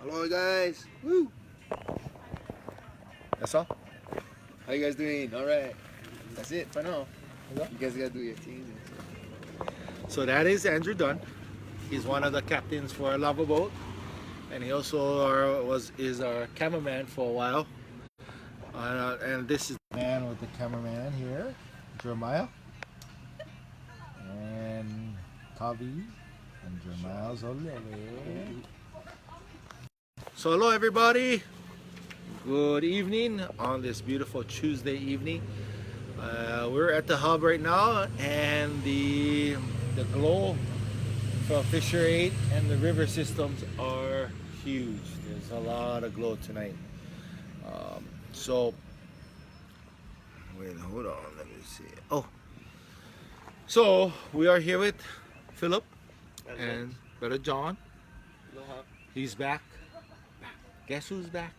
Hello guys. Woo. That's all. How you guys doing? All right. That's it for now. You guys gotta do your team. So that is Andrew Dunn. He's one of the captains for our lava boat, and he also is our cameraman for a while. And this is the man with the cameraman here, Jeremiah, and Kavi, and Jeremiah's already. So hello everybody. Good evening on this beautiful Tuesday evening. We're at the hub right now, and the glow from Fissure 8 and the river systems are huge. There's a lot of glow tonight. So wait, hold on, let me see. Oh, so we are here with Philip and Brother John. He's back. Guess who's back?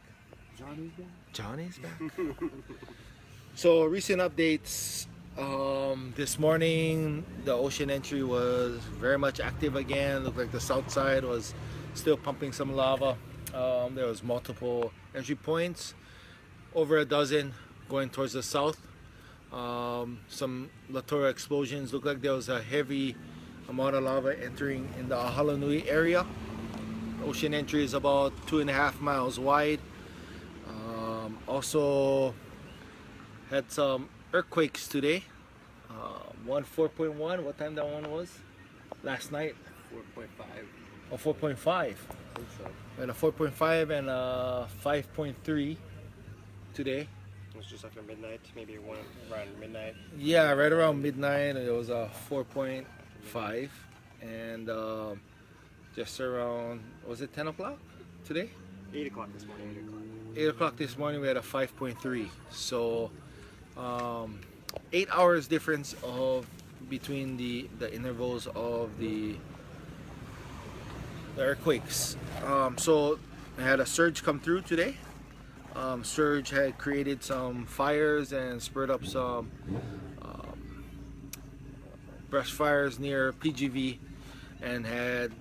Johnny's back. Johnny's back. So recent updates. This morning the ocean entry was very much active again. Looked like the south side was still pumping some lava. There was multiple entry points, over a dozen going towards the south. Some Latour explosions. Looked like there was a heavy amount of lava entering in the Ahalanui area. Ocean entry is about 2.5 miles wide. Also had some earthquakes today. One 4.1. What time that one was? Last night? 4.5. Oh, 4.5. I think so. And a 4.5 and a 5.3 today. It was just after midnight, maybe around midnight. Yeah, right around midnight. It was a 4.5, and just around, was it 10 o'clock today? 8 o'clock this morning. 8 o'clock this morning we had a 5.3. So 8 hours difference between the intervals of the earthquakes. So I had a surge come through today. Surge had created some fires and spurred up some brush fires near PGV, and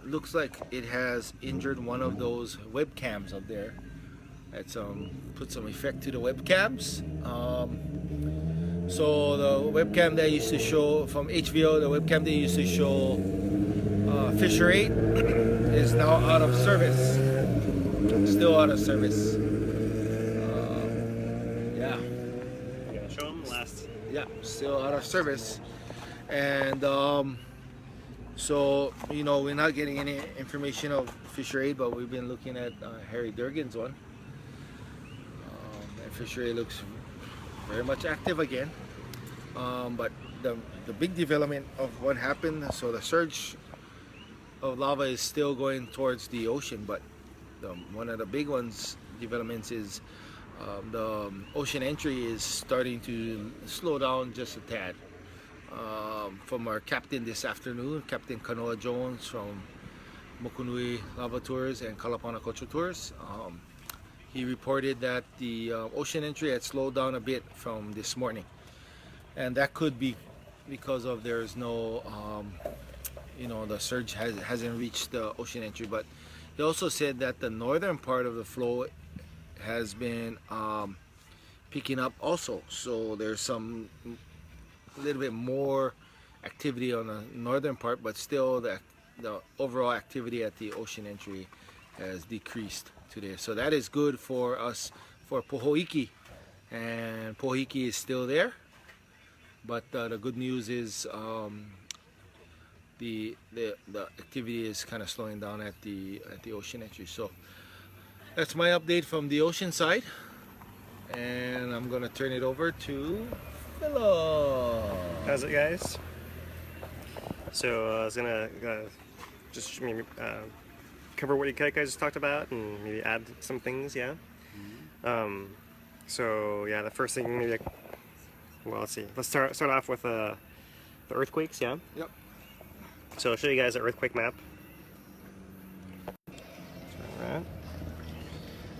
looks like it has injured one of those webcams up there. Had put some effect to the webcams. So the webcam that used to show from HVO, the webcam that used to show Fissure 8 is now out of service. Still out of service. Yeah. You gonna show them last? Yeah, still out of service. And so, you know, we're not getting any information of Fissure 8, but we've been looking at Harry Durgan's one. And Fissure 8 looks very much active again. But the big development of what happened, so the surge of lava is still going towards the ocean, but one of the big developments is the ocean entry is starting to slow down just a tad. From our captain this afternoon, Captain Kanoa Jones from Mokunui Lava Tours and Kalapana Culture Tours. He reported that the ocean entry had slowed down a bit from this morning, and that could be because of there's no, the surge hasn't reached the ocean entry. But he also said that the northern part of the flow has been picking up also, so there's a little bit more activity on the northern part, but still the overall activity at the ocean entry has decreased today. So that is good for us for Pohoiki, and Pohoiki is still there, but the good news is the activity is kind of slowing down at the ocean entry. So that's my update from the ocean side, and I'm gonna turn it over to Philip. How's it, guys? So I was gonna just maybe cover what Ikaika just talked about and maybe add some things, yeah. So yeah, the first thing maybe, well, let's see. Let's start off with the earthquakes, yeah. Yep. So I'll show you guys an earthquake map. Alright.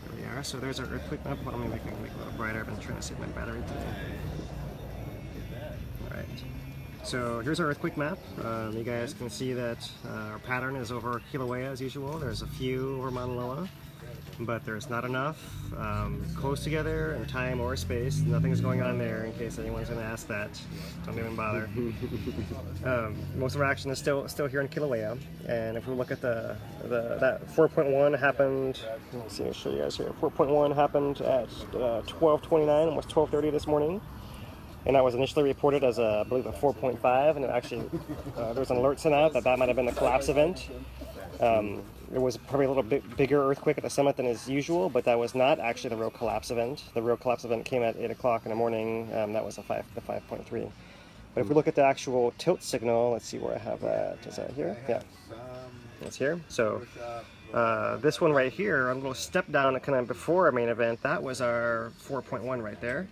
There we are. So there's our earthquake map. Well, maybe we can make it a little brighter. I've been trying to save my battery today. Alright. So here's our earthquake map. You guys can see that our pattern is over Kīlauea as usual. There's a few over Mauna Loa. but there's not enough close together in time or space. Nothing's going on there in case anyone's going to ask that. Don't even bother. Most of our action is still here in Kīlauea, and if we look at that 4.1 happened. Let's see, I'll show you guys here. 4.1 happened at 12:29, almost 12:30 this morning. And that was initially reported as, I believe, a 4.5, and it actually, there was an alert sent out that might have been the collapse event. There was probably a little bit bigger earthquake at the summit than is usual, but that was not actually the real collapse event. The real collapse event came at 8 o'clock in the morning. That was the 5.3. But if we look at the actual tilt signal, let's see where I have that. Is that here? Yeah, it's here. So this one right here, a little step down kind of before our main event, that was our 4.1 right there.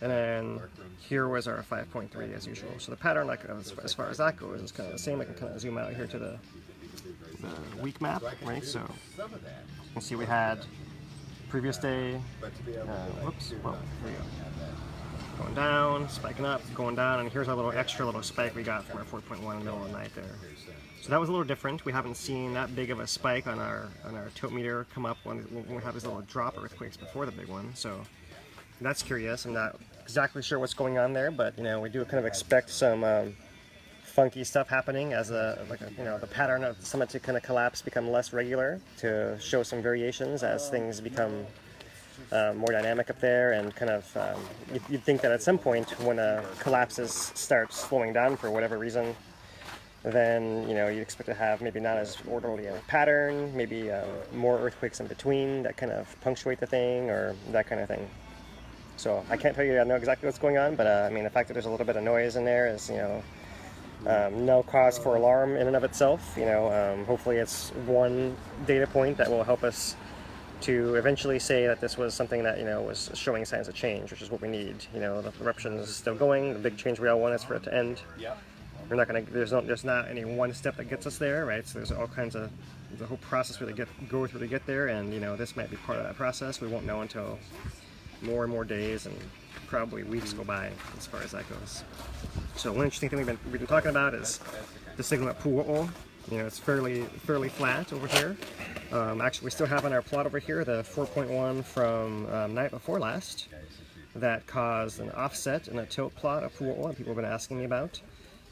And then here was our 5.3 as usual. So the pattern, like as far as that goes, is kind of the same. I can kind of zoom out here to the week map, right? So you can see we had previous day, whoops, well, here we go. Going down, spiking up, going down, and here's our little extra little spike we got from our 4.1 in the middle of the night there. So that was a little different. We haven't seen that big of a spike on our tilt meter come up when we have these little drop earthquakes before the big one. So that's curious. I'm not exactly sure what's going on there, but we do kind of expect some funky stuff happening as the pattern of the summit to kind of collapse become less regular, to show some variations as things become more dynamic up there, and kind of you'd think that at some point when a collapse starts slowing down for whatever reason, then you'd expect to have maybe not as orderly a pattern, maybe more earthquakes in between that kind of punctuate the thing or that kind of thing. So I can't tell you I know exactly what's going on, but I mean the fact that there's a little bit of noise in there is no cause for alarm in and of itself. Hopefully it's one data point that will help us to eventually say that this was something that was showing signs of change, which is what we need. The eruption is still going. The big change we all want is for it to end. We're not going to. There's not any one step that gets us there, right? So there's all kinds of the whole process we go through to get there, and this might be part of that process. We won't know until more and more days and probably weeks go by as far as that goes. So one interesting thing we've been talking about is the signal at Pohoiki. It's fairly flat over here. Actually, we still have on our plot over here the 4.1 from night before last that caused an offset in a tilt plot of Pohoiki that people have been asking me about.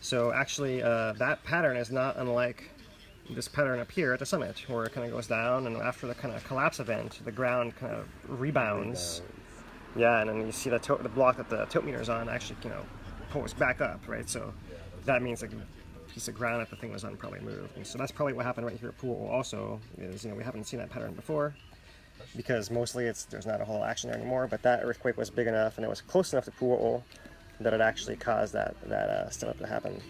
So actually, that pattern is not unlike this pattern up here at the summit, where it kind of goes down, and after the kind of collapse event, the ground kind of rebounds. Yeah, and then you see the block that the tilt meter is on actually, pulls back up, right? So that means like a piece of ground that the thing was on probably moved. And so that's probably what happened right here at Pohoiki also, is, we haven't seen that pattern before, because mostly there's not a whole action there anymore, but that earthquake was big enough and it was close enough to Pohoiki that it actually caused that step-up to happen.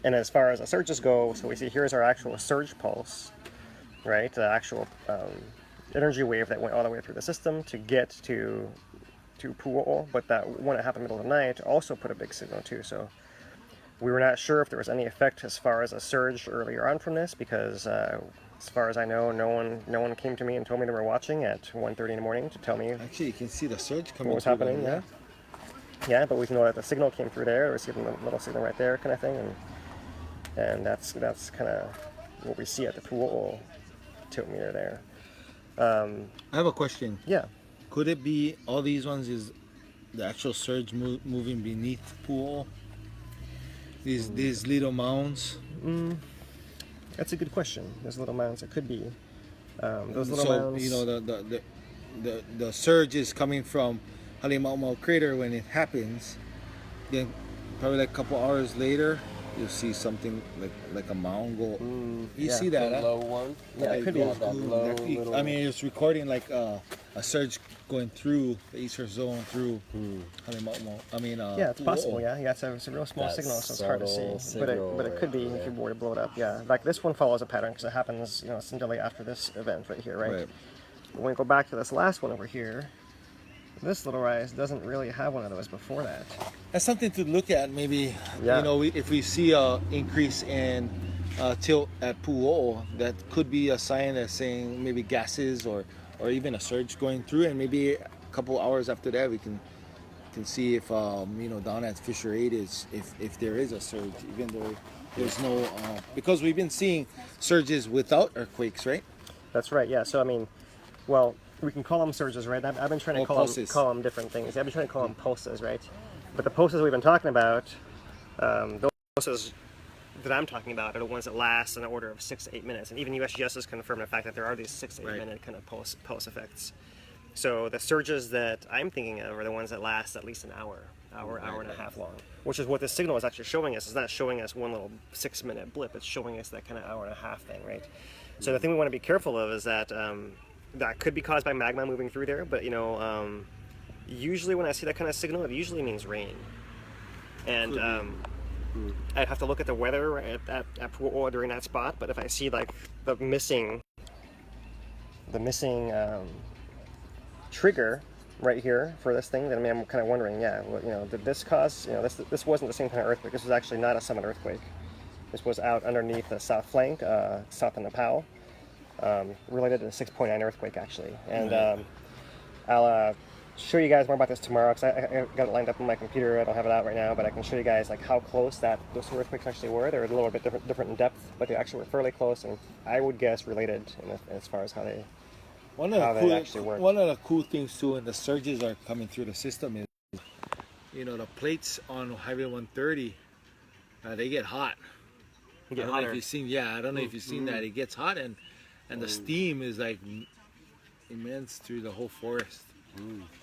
And as far as the surges go, so we see here's our actual surge pulse, right? The actual energy wave that went all the way through the system to get to Pohoiki, but that one that happened in the middle of the night also put a big signal too. So we were not sure if there was any effect as far as a surge earlier on from this, because as far as I know, no one came to me and told me they were watching at 1:30 in the morning to tell me. Actually, you can see the surge coming. What was happening? There, yeah, but we know that the signal came through there. We're seeing the little signal right there, kind of thing, and that's kind of what we see at the Pohoiki tilt meter there. I have a question. Yeah. Could it be all these ones is the actual surge moving beneath Pohoiki? These little mounds? That's a good question. Those little mounds, it could be. Those little mounds. The surge is coming from Halimau crater when it happens. Then probably like a couple hours later, you'll see something like a mound go. You see that? The low one. Yeah, it could be. I mean, it's recording like a surge going through the eastern zone through Halimau. I mean, yeah, it's possible. Yeah, it's a real small signal, so it's hard to see. But it could be if you were to blow it up. Yeah, like this one follows a pattern because it happens, essentially after this event right here, right? But when we go back to this last one over here, this little rise doesn't really have one of those before that. That's something to look at. Maybe if we see a increase in tilt at Pohoiki, that could be a sign that's saying maybe gases or even a surge going through, and maybe a couple hours after that we can see if down at fissure 8 is if there is a surge, even though there's no because we've been seeing surges without earthquakes, right? That's right. Yeah. So I mean, well, we can call them surges, right? I've been trying to Pulses. call them different things. I've been trying to call them pulses, right? But the pulses we've been talking about, those pulses that I'm talking about are the ones that last in the order of 6 to 8 minutes. And even USGS has confirmed the fact that there are these 6 to 8 minute kind of pulse effects. So the surges that I'm thinking of are the ones that last at least an hour and a half long, which is what this signal is actually showing us. It's not showing us one little 6 minute blip. It's showing us that kind of hour and a half thing, right? So the thing we want to be careful of is that that could be caused by magma moving through there. But usually when I see that kind of signal, it usually means rain. And I'd have to look at the weather at Pohoiki during that spot. But if I see like the missing trigger right here for this thing, then I mean, I'm kind of wondering, did this cause, this wasn't the same kind of earthquake. This was actually not a summit earthquake. This was out underneath the south flank, south of Nepal, related to the 6.9 earthquake actually. And I'll show you guys more about this tomorrow because I got it lined up on my computer. I don't have it out right now, but I can show you guys like how close those earthquakes actually were. They're a little bit different in depth, but they actually were fairly close, and I would guess related as far as how they actually work. One of the cool things too, and the surges are coming through the system is, the plates on Highway 130, they get hot. I don't know if you've seen that. It gets hot, and the steam is like immense through the whole forest.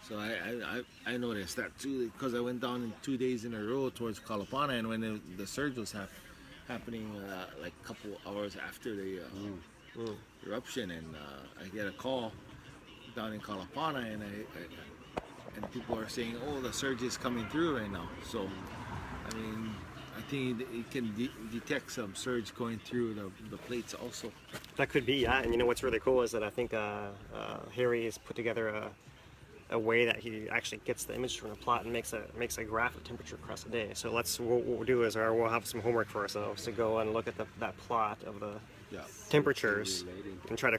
So I noticed that too, because I went down in 2 days in a row towards Kīlauea, and when the surge was happening like a couple hours after the eruption, and I get a call down in Kīlauea, and people are saying, oh, the surge is coming through right now. So I mean, I think it can detect some surge going through the plates also. That could be, yeah. And what's really cool is that I think Harry has put together a way that he actually gets the image from the plot and makes a graph of temperature across the day. So what we'll do is we'll have some homework for ourselves to go and look at that plot of the temperatures and try to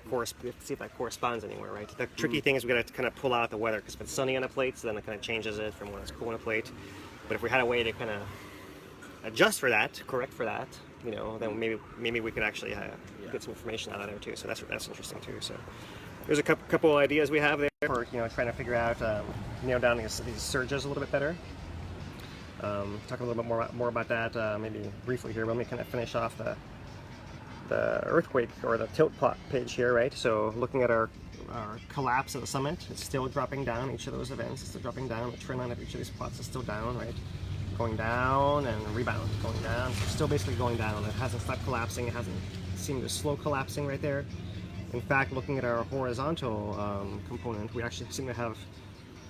see if that corresponds anywhere, right? The tricky thing is we got to kind of pull out the weather, because if it's sunny on a plate, so then it kind of changes it from when it's cool on a plate. But if we had a way to kind of adjust for that, correct for that, then maybe we could actually get some information out of there too. So that's interesting too. So there's a couple ideas we have there for trying to figure out, nail down these surges a little bit better. Talk a little bit more about that maybe briefly here. Let me kind of finish off the earthquake or the tilt plot page here, right? So looking at our collapse of the summit, it's still dropping down. Each of those events is still dropping down. The trend line of each of these plots is still down, right? Going down and rebound, going down. So still basically going down. It hasn't stopped collapsing. It hasn't seemed to slow collapsing right there. In fact, looking at our horizontal component, we actually seem to have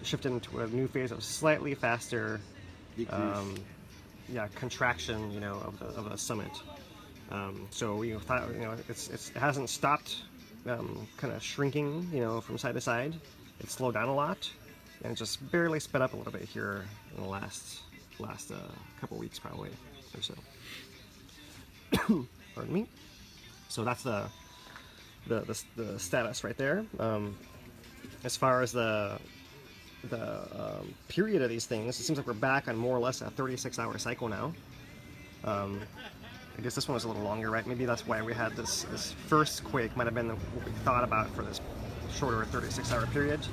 shifted into a new phase of slightly faster contraction, of the summit. So we thought, it hasn't stopped kind of shrinking, from side to side. It slowed down a lot, and it just barely sped up a little bit here in the last couple weeks, probably, or so. Pardon me. So that's the status right there. As far as the period of these things, it seems like we're back on more or less a 36-hour cycle now. I guess this one was a little longer, right? Maybe that's why we had this first quake might have been what we thought about for this shorter 36-hour period.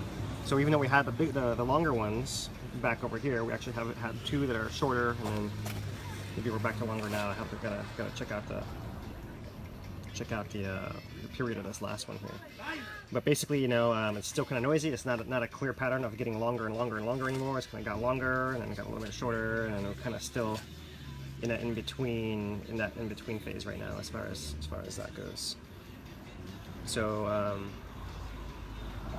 So even though we had the longer ones back over here, we actually have had two that are shorter, and then maybe we're back to longer now. I have to gotta check out the period of this last one here. But basically, it's still kind of noisy. It's not a clear pattern of getting longer and longer and longer anymore. It's kind of got longer, and then it got a little bit shorter, and we're kind of still in that in between phase right now, as far as that goes. So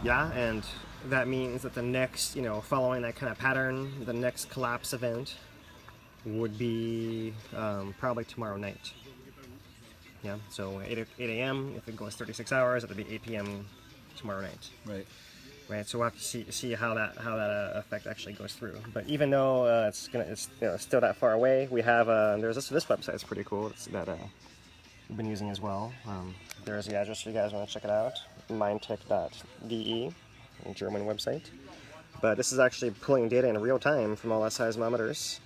and that means that the next, following that kind of pattern, the next collapse event would be probably tomorrow night. Yeah, so 8 a.m. if it goes 36 hours, it'll be 8 p.m. tomorrow night. Right. So we'll have to see how that effect actually goes through. But even though it's still that far away, we have there's this website's pretty cool. It's that we've been using as well. There's the address if you guys want to check it out. Mindtech.de, a German website. But this is actually pulling data in real time from all our seismometers.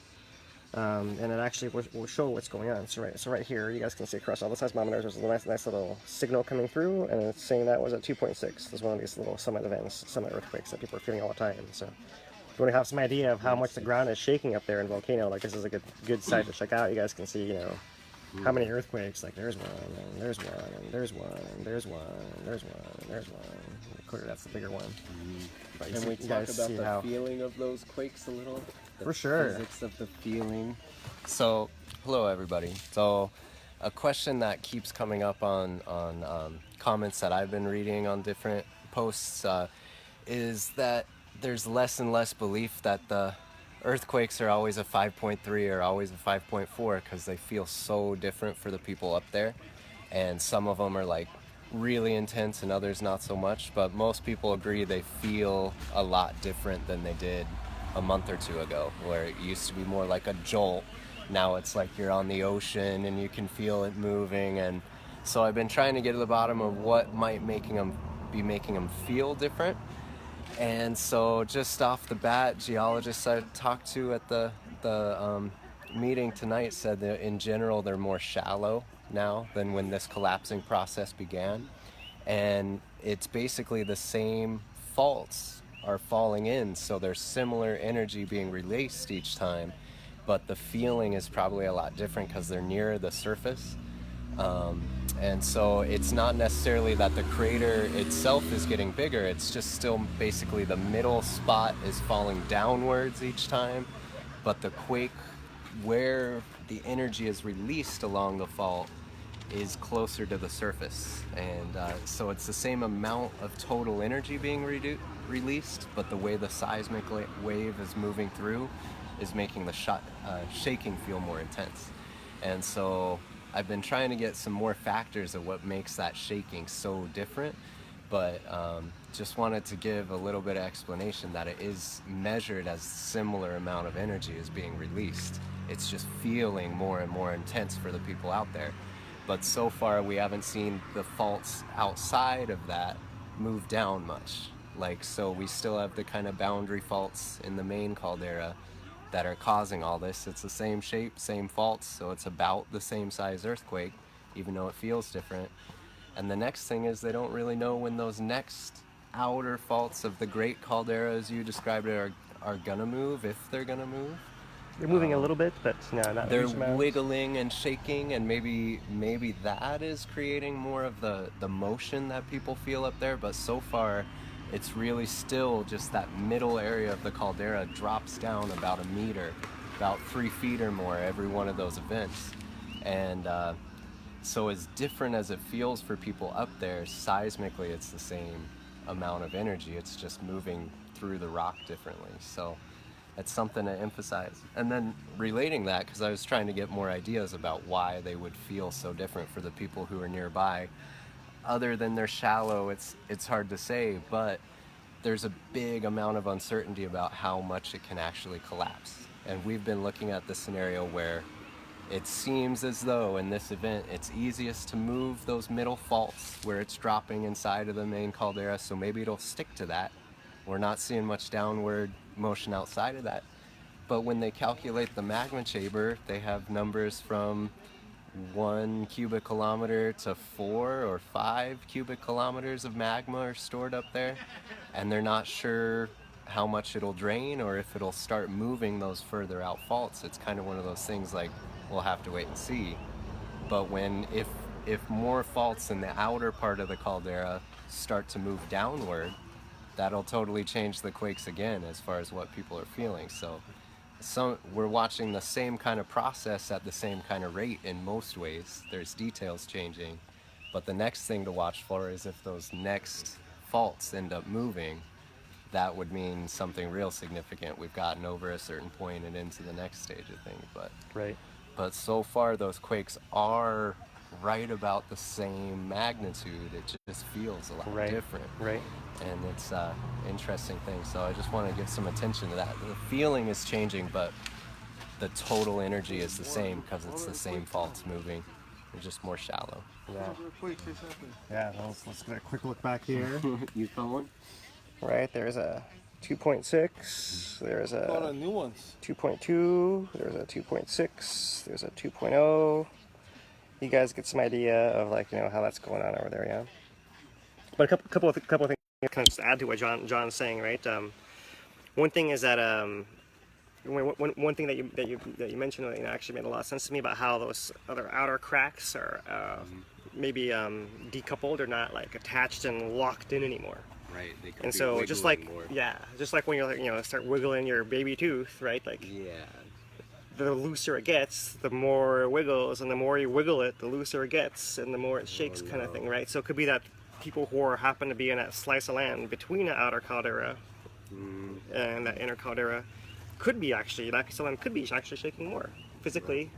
and it actually will show what's going on. So right here, you guys can see across all the seismometers, there's a nice little signal coming through, and it's saying that was at 2.6. This is one of these little summit events, summit earthquakes that people are feeling all the time. So if you want to have some idea of how much the ground is shaking up there in Volcano, like this is a good site to check out. You guys can see, you know, how many earthquakes. Like there's one, and there's one, and there's one, and there's one, and there's one, and there's one. Clearly, that's the bigger one. Can we talk about the feeling of those quakes a little? For sure. Physics of the feeling. So, hello everybody. So, a question that keeps coming up on comments that I've been reading on different posts is that there's less and less belief that the earthquakes are always a 5.3 or always a 5.4 because they feel so different for the people up there, and some of them are like really intense and others not so much, but most people agree they feel a lot different than they did a month or two ago, where it used to be more like a jolt. Now it's like you're on the ocean and you can feel it moving. And so I've been trying to get to the bottom of what might be making them feel different. And so just off the bat, geologists I talked to at the meeting tonight said that in general they're more shallow now than when this collapsing process began, and it's basically the same faults are falling in, so there's similar energy being released each time, but the feeling is probably a lot different because they're nearer the surface. And so it's not necessarily that the crater itself is getting bigger, it's just still basically the middle spot is falling downwards each time, but the quake where the energy is released along the fault is closer to the surface. And so it's the same amount of total energy being released, but the way the seismic wave is moving through is making the shaking feel more intense. And so I've been trying to get some more factors of what makes that shaking so different, but just wanted to give a little bit of explanation that it is measured as similar amount of energy is being released. It's just feeling more and more intense for the people out there. But so far we haven't seen the faults outside of that move down much. Like, so we still have the kind of boundary faults in the main caldera that are causing all this. It's the same shape, same faults, so it's about the same size earthquake, even though it feels different. And the next thing is they don't really know when those next outer faults of the great caldera, as you described it, are gonna move, if they're gonna move. They're moving a little bit, but no, not they're huge amounts. wiggling and shaking, and maybe that is creating more of the motion that people feel up there. But so far it's really still just that middle area of the caldera drops down about a meter, about 3 feet or more every one of those events. And so as different as it feels for people up there, seismically it's the same amount of energy, it's just moving through the rock differently. So it's something to emphasize. And then relating that, because I was trying to get more ideas about why they would feel so different for the people who are nearby. Other than they're shallow, it's hard to say, but there's a big amount of uncertainty about how much it can actually collapse. And we've been looking at the scenario where it seems as though in this event it's easiest to move those middle faults where it's dropping inside of the main caldera, so maybe it'll stick to that. We're not seeing much downward motion outside of that. But when they calculate the magma chamber, they have numbers from 1 cubic kilometer to 4 or 5 cubic kilometers of magma are stored up there, and they're not sure how much it'll drain or if it'll start moving those further out faults. It's kind of one of those things like we'll have to wait and see. But if more faults in the outer part of the caldera start to move downward, that'll totally change the quakes again as far as what people are feeling. So we're watching the same kind of process at the same kind of rate in most ways. There's details changing, but the next thing to watch for is if those next faults end up moving, that would mean something real significant. We've gotten over a certain point and into the next stage of things. But so far those quakes are right about the same magnitude. It just feels a lot different. And it's an interesting thing. So I just want to give some attention to that. The feeling is changing, but the total energy is the same because it's the same faults moving. They're just more shallow. Yeah, let's get a quick look back here. You phone? Right, there's a 2.6. There's A lot a of new ones. 2.2. There's a 2.6. There's a 2.0. You guys get some idea of like how that's going on over there, yeah. But a couple of things kind of just add to what John's saying, right? One thing is that one thing that you mentioned actually made a lot of sense to me about how those other outer cracks are maybe decoupled or not like attached and locked in anymore. Right. They could And be so just like wiggling more. just like when you're start wiggling your baby tooth, right? Like Yeah. the looser it gets, the more it wiggles, and the more you wiggle it, the looser it gets, and the more it shakes, kind of thing, right? So it could be that people who happen to be in that slice of land between the outer caldera and that inner caldera could be actually, that piece of land could be actually shaking more, physically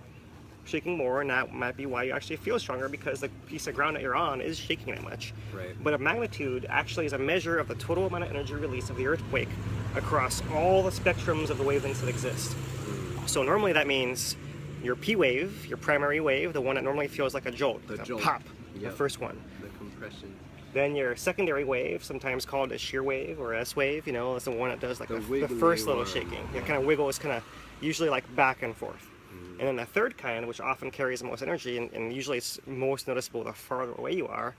shaking more, and that might be why you actually feel stronger, because the piece of ground that you're on is shaking that much. Right. But a magnitude actually is a measure of the total amount of energy release of the earthquake across all the spectrums of the wavelengths that exist. So normally that means your P wave, your primary wave, the one that normally feels like a jolt, The like a jolt. pop, the Yep. first one. The compression. Then your secondary wave, sometimes called a shear wave or S wave, is the one that does like The the wiggly first little one. shaking. It kind of wiggles, kind of usually like back and forth. And then the third kind, which often carries the most energy, and usually it's most noticeable the farther away you are,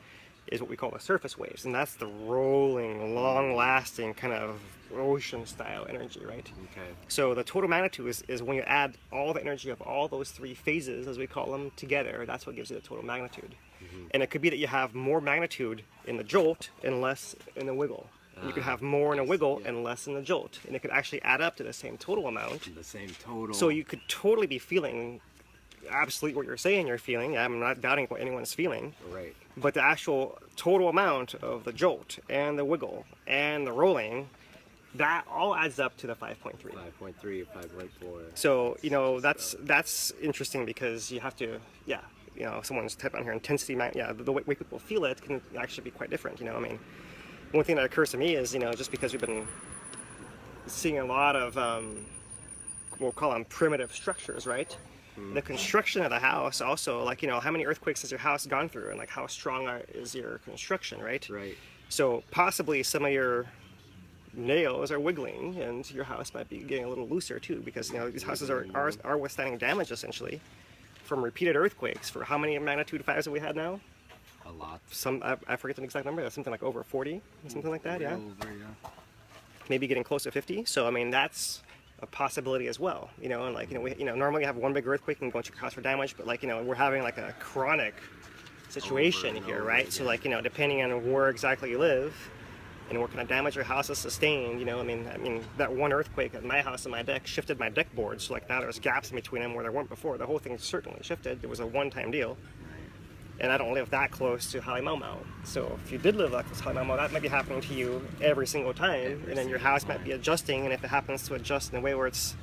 is what we call the surface waves. And that's the rolling, long-lasting kind of ocean-style energy, right? Okay. So the total magnitude is when you add all the energy of all those three phases, as we call them, together, that's what gives you the total magnitude. And it could be that you have more magnitude in the jolt and less in the wiggle. You could have more in a wiggle and less in the jolt. And it could actually add up to the same total amount. The same total. So you could totally be feeling absolutely what you're saying you're feeling. I'm not doubting what anyone's feeling. Right. But the actual total amount of the jolt and the wiggle and the rolling, that all adds up to the 5.3. 5.3, 5.4. So that's interesting, because you have to someone's type on here intensity, the way people feel it can actually be quite different. One thing that occurs to me is just because we've been seeing a lot of we'll call them primitive structures, right? The construction of the house also, like how many earthquakes has your house gone through, and like how strong is your construction, right? Right. So possibly some of your nails are wiggling, and your house might be getting a little looser too, because these houses are withstanding damage essentially from repeated earthquakes. For how many magnitude 5s have we had now? A lot. I forget the exact number. That's something like over 40, something like that. Yeah. Over, yeah. Maybe getting close to 50. So that's a possibility as well. And normally you have one big earthquake and go into your house for damage, but we're having like a chronic situation here, right? So depending on where exactly you live and what kind of damage your house has sustained, that one earthquake at my house and my deck shifted my deck boards. So now there's gaps in between them where there weren't before. The whole thing certainly shifted. It was a one-time deal. And I don't live that close to Haleimau. So if you did live that close to Haleimau, that might be happening to you every single time. And then your house might be adjusting, and if it happens to adjust in a way where it's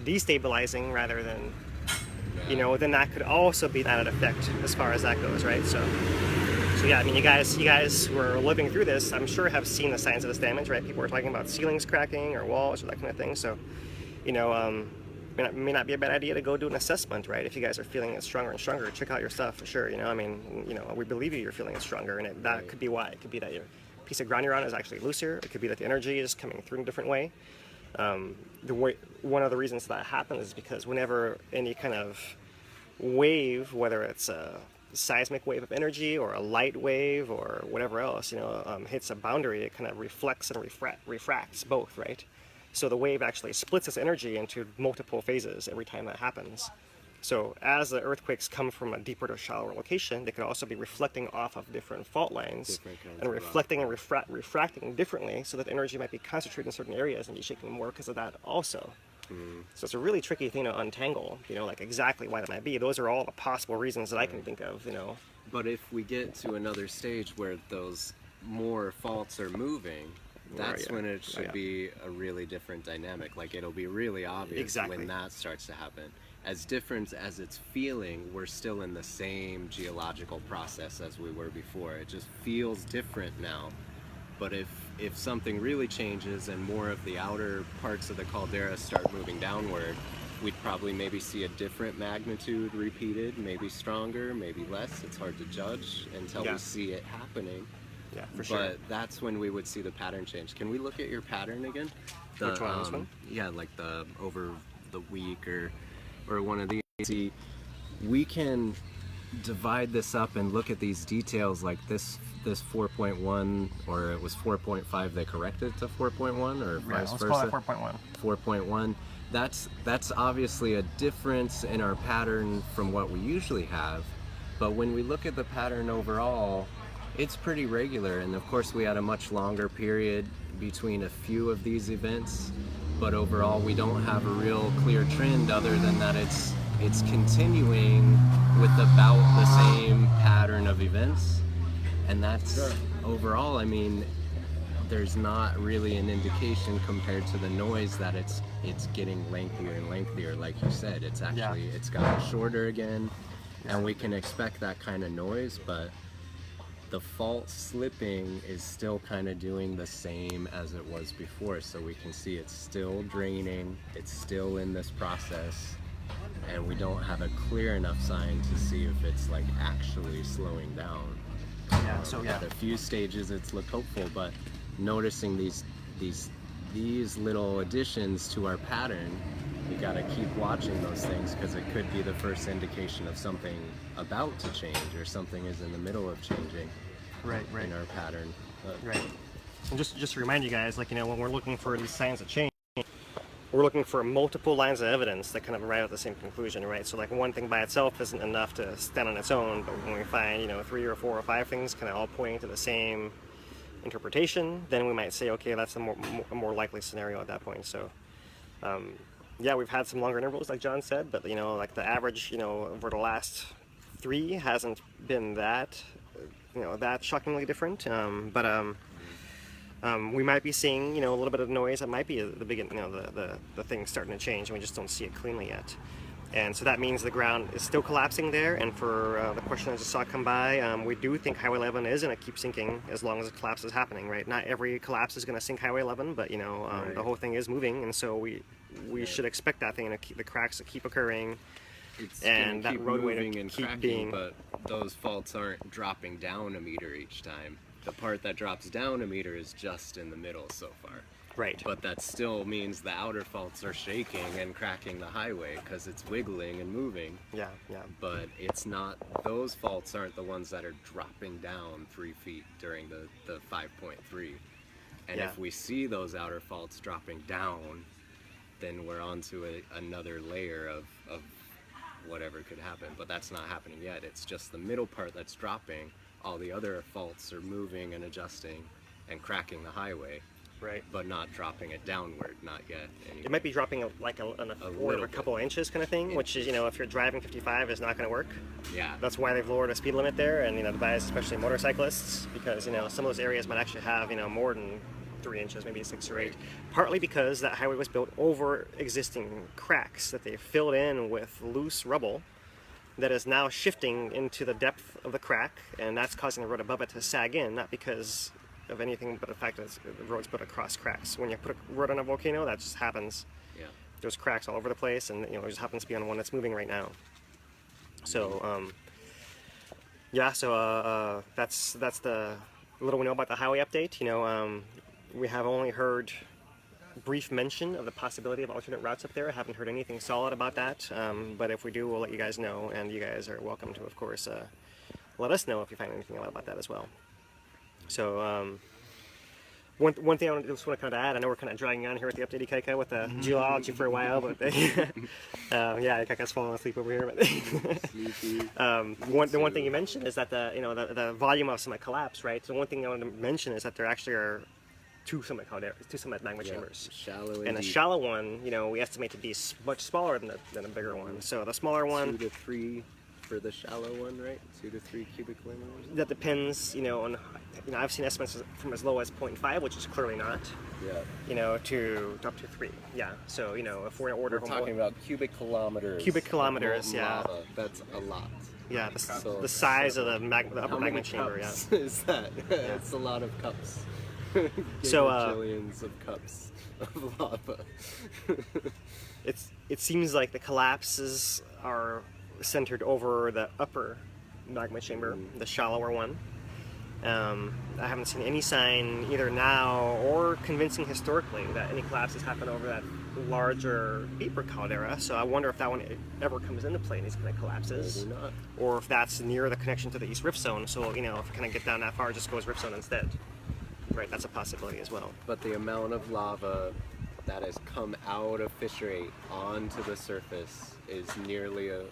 destabilizing rather than, then that could also be that effect as far as that goes, right? So yeah, you guys who are living through this, I'm sure have seen the signs of this damage, right? People are talking about ceilings cracking or walls or that kind of thing. So, may not be a bad idea to go do an assessment, right? If you guys are feeling it stronger and stronger, check out your stuff for sure. We believe you're feeling it stronger, and that could be why. It could be that your piece of ground you're on is actually looser. It could be that the energy is coming through in a different way. One of the reasons that happens is because whenever any kind of wave, whether it's a seismic wave of energy or a light wave or whatever else, hits a boundary, it kind of reflects and refracts both, right? So the wave actually splits its energy into multiple phases every time that happens. So as the earthquakes come from a deeper to shallower location, they could also be reflecting off of different fault lines and reflecting and refracting differently, so that the energy might be concentrated in certain areas and be shaking more because of that also. So it's a really tricky thing to untangle, like exactly why that might be. Those are all the possible reasons that I can think of, But if we get to another stage where those more faults are moving, that's when it should be a really different dynamic. Like, it'll be really obvious when that starts to happen. As different as it's feeling, we're still in the same geological process as we were before. It just feels different now. But if something really changes and more of the outer parts of the caldera start moving downward, we'd probably maybe see a different magnitude repeated, maybe stronger, maybe less. It's hard to judge until we see it happening. Yeah, for sure. But that's when we would see the pattern change. Can we look at your pattern again? Which one? This one? Yeah, like the over the week or one of these. See, we can divide this up and look at these details like this 4.1, or it was 4.5, they corrected it to 4.1, or vice let's versa. call it 4.1. 4.1. That's obviously a difference in our pattern from what we usually have, but when we look at the pattern overall, it's pretty regular. And of course we had a much longer period between a few of these events, but overall we don't have a real clear trend other than that it's continuing with about the same pattern of events. And that's overall, I mean, there's not really an indication compared to the noise that it's getting lengthier and lengthier. Like you said, it's actually it's gotten shorter again, and we can expect that kind of noise, but the fault slipping is still kind of doing the same as it was before. So we can see it's still draining, it's still in this process, and we don't have a clear enough sign to see if it's like actually slowing down. Yeah, so At a few stages it's looked hopeful, but noticing these little additions to our pattern, we got to keep watching those things, because it could be the first indication of something about to change, or something is in the middle of changing in our pattern. Right. And just to remind you guys, like, you know, when we're looking for these signs of change, we're looking for multiple lines of evidence that kind of arrive at the same conclusion, right? So like one thing by itself isn't enough to stand on its own, but when we find, you know, 3 or 4 or 5 things kind of all pointing to the same interpretation, then we might say, okay, that's a more likely scenario at that point. So yeah, we've had some longer intervals like John said, but you know, like the average, you know, over the last 3 hasn't been that, you know, that shockingly different. We might be seeing, you know, a little bit of noise. That might be the beginning, you know, the thing starting to change, and we just don't see it cleanly yet. And so that means the ground is still collapsing there. And for the question I just saw come by, we do think Highway 11 is going to keep sinking as long as the collapse is happening, right? Not every collapse is going to sink Highway 11, but you know, the whole thing is moving, and so we should expect that thing to keep the cracks to keep occurring. And that roadway to keep cracking, being, but those faults aren't dropping down a meter each time. The part that drops down a meter is just in the middle so far. Right. But that still means the outer faults are shaking and cracking the highway because it's wiggling and moving. Yeah. But it's not, those faults aren't the ones that are dropping down 3 feet during the 5.3. And if we see those outer faults dropping down, then we're onto another layer of whatever could happen. But that's not happening yet. It's just the middle part that's dropping. All the other faults are moving and adjusting and cracking the highway. Right. But not dropping it downward, not yet. Anyway. It might be dropping like a couple of inches kind of thing, which is, you know, if you're driving 55 is not going to work. Yeah. That's why they've lowered the speed limit there, and, you know, advise especially motorcyclists, because, you know, some of those areas might actually have, you know, more than 3 inches, maybe 6 or 8. Partly because that highway was built over existing cracks that they filled in with loose rubble that is now shifting into the depth of the crack, and that's causing the road above it to sag in, not because of anything but the fact that the road's built across cracks. When you put a road on a volcano, that just happens. Yeah. There's cracks all over the place, and, you know, it just happens to be on one that's moving right now. So yeah, so that's the little we know about the highway update. You know, we have only heard brief mention of the possibility of alternate routes up there. I haven't heard anything solid about that, but if we do, we'll let you guys know, and you guys are welcome to, of course, let us know if you find anything out about that as well. So one thing I just want to kind of add, I know we're kind of dragging on here with the update, Ikaika, with the geology for a while, but yeah, Ikaika's falling asleep over here. But the one thing you mentioned is that the volume of summit collapse, right? So one thing I want to mention is that there actually are two summit magma chambers, shallow and the shallow one, you know, we estimate to be much smaller than the bigger one. So the smaller one, 2 to 3 for the shallow one, right? 2 to 3 cubic millimeters. That depends, you know, on, you know, I've seen estimates from as low as 0.5, which is clearly not. Yeah. You know, to up to 3. Yeah. So, you know, if we're in order, we're talking about cubic kilometers. Cubic kilometers, yeah. Lava. That's a lot. Yeah, the size of the upper magma chamber. Yeah. Is that? It's a lot of cups. So gajillions of cups of lava. It seems like the collapses are centered over the upper magma chamber, the shallower one, I haven't seen any sign either now or convincing historically that any collapses happen over that larger vapor caldera. So I wonder if that one ever comes into play in these kind of collapses, Maybe not. or if that's near the connection to the East Rift Zone. So if it kind of get down that far, it just goes Rift Zone instead. Right, that's a possibility as well. But the amount of lava that has come out of fissure 8 onto the surface is nearly a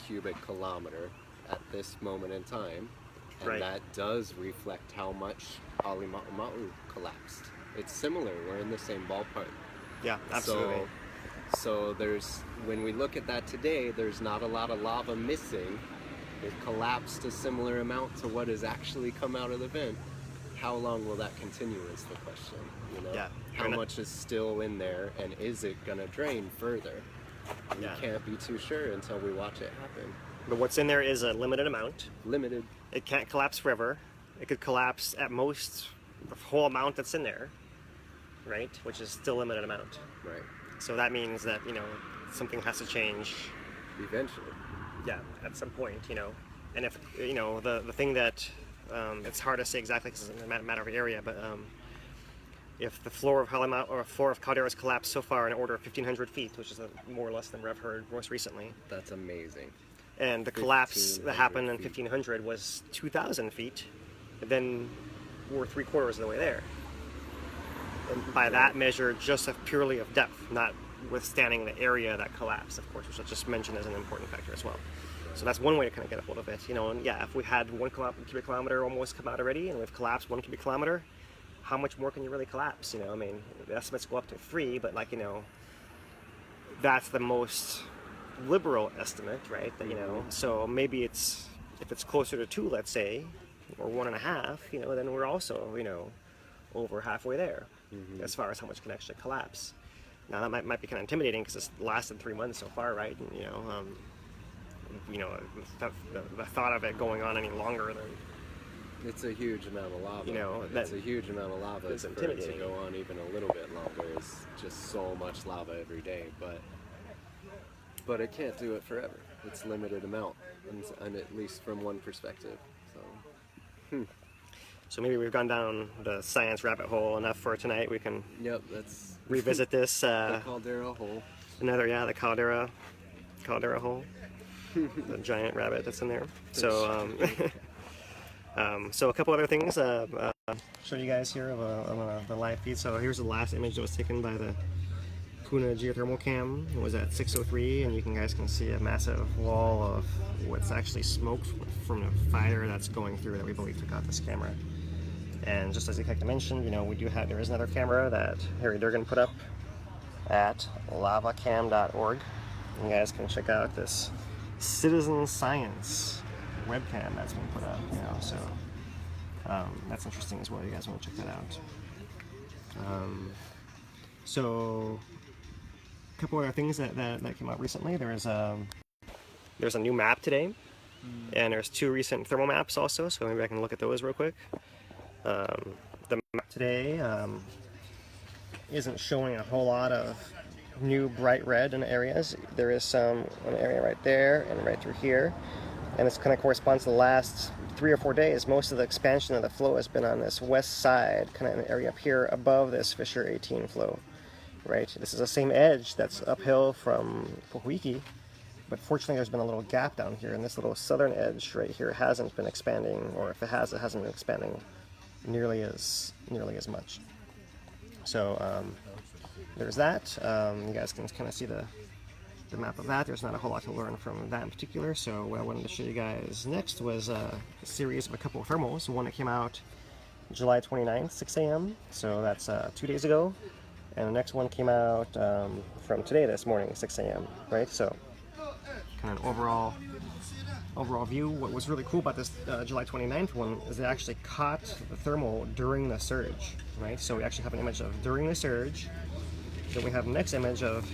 cubic kilometer at this moment in time. And Right. that does reflect how much Alima'u collapsed. It's similar, we're in the same ballpark. Yeah, absolutely. So there's, when we look at that today, there's not a lot of lava missing. It collapsed a similar amount to what has actually come out of the vent. How long will that continue is the question, Yeah. How much is still in there, and is it gonna drain further? We Yeah. can't be too sure until we watch it happen. But what's in there is a limited amount. Limited. It can't collapse forever. It could collapse at most the whole amount that's in there, right? Which is still a limited amount. Right. So that means that, something has to change, Eventually. yeah, at some point, And if, the thing that, it's hard to say exactly because it's a matter of area, but if the floor of Halima or floor of calderas collapsed so far in order of 1,500 feet, which is more or less than I've heard most recently, That's amazing. and the collapse that happened in 1,500 1,500 was 2,000 feet, then we're 3/4 of the way there. And by that measure, just purely of depth, not withstanding the area that collapsed, of course, which I just mentioned as an important factor as well. So that's one way to kind of get a hold of it, And yeah, if we had 1 cubic kilometer almost come out already, and we've collapsed 1 cubic kilometer, how much more can you really collapse? The estimates go up to 3, but that's the most liberal estimate, right? So maybe if it's closer to 2, let's say, or 1.5, then we're also, over halfway there as far as how much can actually collapse. Now that might be kind of intimidating because it's lasted 3 months so far, right? And, the thought of it going on any longer than It's a huge amount of lava. that's a huge amount of lava. it's For it intimidating. to go on even a little bit longer is just so much lava every day. But it can't do it forever. It's limited amount, and at least from one perspective. So maybe we've gone down the science rabbit hole enough for tonight. We can Yep, that's revisit this. the caldera hole. The caldera hole, the giant rabbit that's in there. So, so a couple other things. Show you guys here of the live feed. So here's the last image that was taken by the Puna geothermal cam. It was at 6:03, and you guys can see a massive wall of what's actually smoke from the fire that's going through that we believe took out this camera. And just as Ikaika mentioned, there is another camera that Harry Durgan put up at lavacam.org. You guys can check out this citizen science webcam that's been put up, so that's interesting as well. You guys want to check that out. So a couple other things that came out recently. There's a new map today, and there's 2 recent thermal maps also, so maybe I can look at those real quick. The map today isn't showing a whole lot of new bright red in areas. There is an area right there and right through here, and this kind of corresponds to the last 3 or 4 days. Most of the expansion of the flow has been on this west side, kind of an area up here above this fissure 18 flow, right? This is the same edge that's uphill from Pohoiki, but fortunately there's been a little gap down here, and this little southern edge right here hasn't been expanding, or if it has, it hasn't been expanding nearly as much. So there's that. You guys can kind of see the map of that. There's not a whole lot to learn from that in particular. So what I wanted to show you guys next was a series of a couple of thermals. One that came out July 29th, 6 a.m. So that's 2 days ago. And the next one came out from today, this morning, 6 a.m. Right? So kind of an overall view. What was really cool about this July 29th one is it actually caught the thermal during the surge, right? So we actually have an image of during the surge, then we have the next image of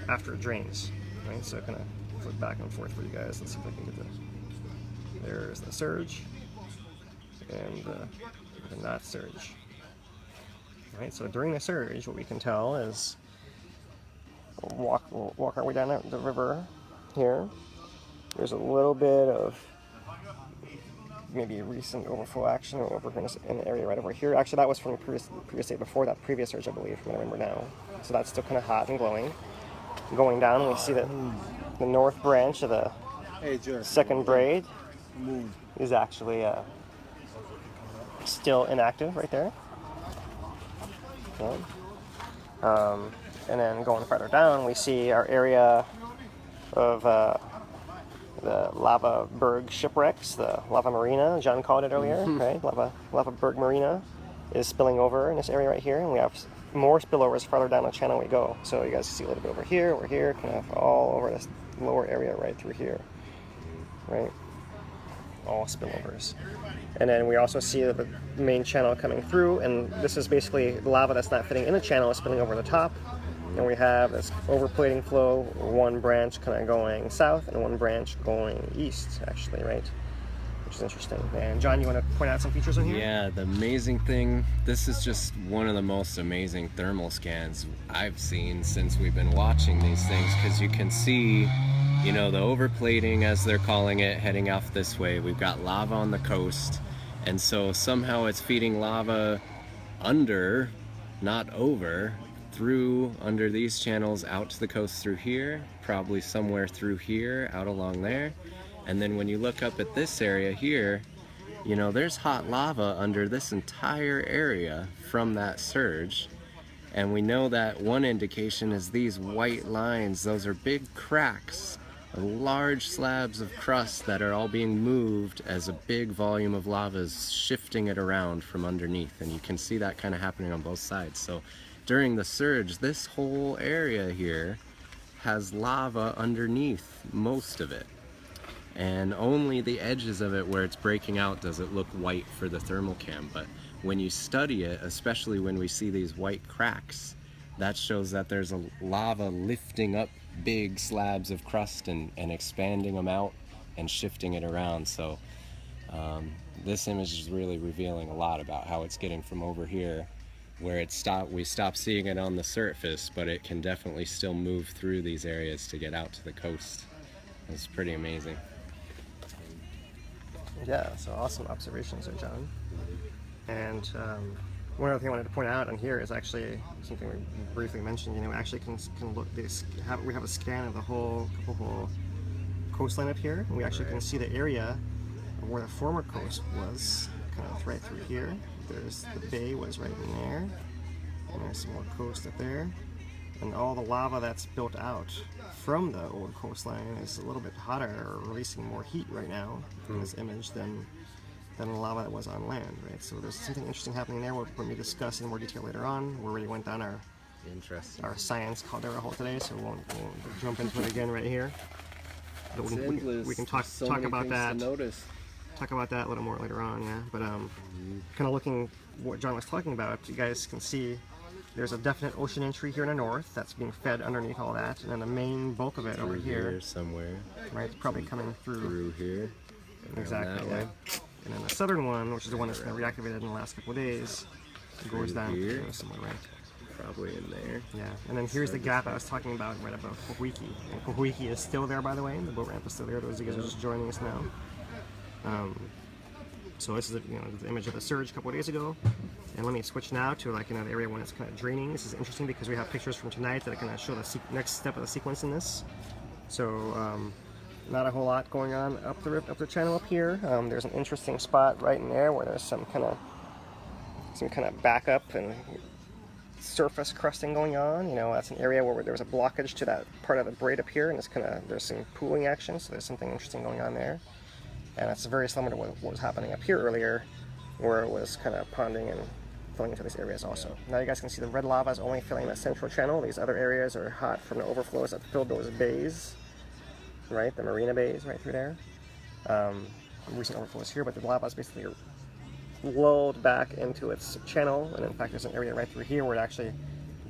after it drains, right? So kind of flip back and forth for you guys. Let's see if I can get there's the surge and the not surge, right? So during the surge, what we can tell is we'll walk our way down the river here. There's a little bit of maybe recent overflow action over in the area right over here. Actually, that was from the previous day before that previous surge, I believe, from what I remember now. So that's still kind of hot and glowing. Going down, we see that the north branch of the second braid is actually still inactive right there. Okay. And then going farther down, we see our area of the Lava Berg shipwrecks, the Lava Marina, John called it earlier, right? Lava Berg Marina is spilling over in this area right here, and we have more spillovers farther down the channel we go. So you guys see a little bit over here, kind of all over this lower area right through here, right? All spillovers. And then we also see the main channel coming through, and this is basically lava that's not fitting in the channel is spilling over the top. And we have this overplating flow, one branch kind of going south and one branch going east, actually, right? Which is interesting. And John, you want to point out some features on here? Yeah, the amazing thing, this is just one of the most amazing thermal scans I've seen since we've been watching these things, because you can see, you know, the overplating, as they're calling it, heading off this way. We've got lava on the coast, and so somehow it's feeding lava under, not over, through under these channels out to the coast through here, probably somewhere through here, out along there. And then when you look up at this area here, you know, there's hot lava under this entire area from that surge. And we know that one indication is these white lines. Those are big cracks, large slabs of crust that are all being moved as a big volume of lava is shifting it around from underneath. And you can see that kind of happening on both sides. So during the surge, this whole area here has lava underneath most of it. And only the edges of it where it's breaking out does it look white for the thermal cam. But when you study it, especially when we see these white cracks, that shows that there's a lava lifting up big slabs of crust and expanding them out and shifting it around. So this image is really revealing a lot about how it's getting from over here, where we stop seeing it on the surface, but it can definitely still move through these areas to get out to the coast. It's pretty amazing. Yeah, so awesome observations there, John. And one other thing I wanted to point out on here is actually something we briefly mentioned. You know, we actually can look. We have a scan of the whole coastline up here, and we actually can see the area where the former coast was, kind of right through here. There's the bay was right in there, and there's some more coast up there, and all the lava that's built out from the old coastline is a little bit hotter, or releasing more heat right now in this image than the lava that was on land, right? So there's something interesting happening there. We'll be discussing in more detail later on. We already went down our science caldera hole today, so we won't jump into it again right here. But we can talk about that. Talk about that a little more later on, yeah. But kind of looking what John was talking about, you guys can see there's a definite ocean entry here in the north that's being fed underneath all that, and then the main bulk of it over here somewhere, right? It's probably coming through here, exactly. Yeah. And then the southern one, which is the one that's been reactivated in the last couple of days, goes down here somewhere, right? Probably in there. Yeah, and then here's the gap I was talking about right above Pohoiki. And Pohoiki is still there, by the way. The boat ramp is still there. Those of you guys are just joining us now. So this is the image of the surge a couple of days ago. And let me switch now to the area when it's kind of draining. This is interesting because we have pictures from tonight that kind of show the next step of the sequence in this. So not a whole lot going on up the channel up here. There's an interesting spot right in there where there's some kind of backup and surface crusting going on. You know, that's an area where there's a blockage to that part of the braid up here, and there's some pooling action. So there's something interesting going on there. And that's very similar to what was happening up here earlier, where it was kind of ponding and filling into these areas also. Now you guys can see the red lava is only filling the central channel. These other areas are hot from the overflows that filled those bays, right? The marina bays right through there. Recent overflows here, but the lava is basically lulled back into its channel. And in fact, there's an area right through here where it actually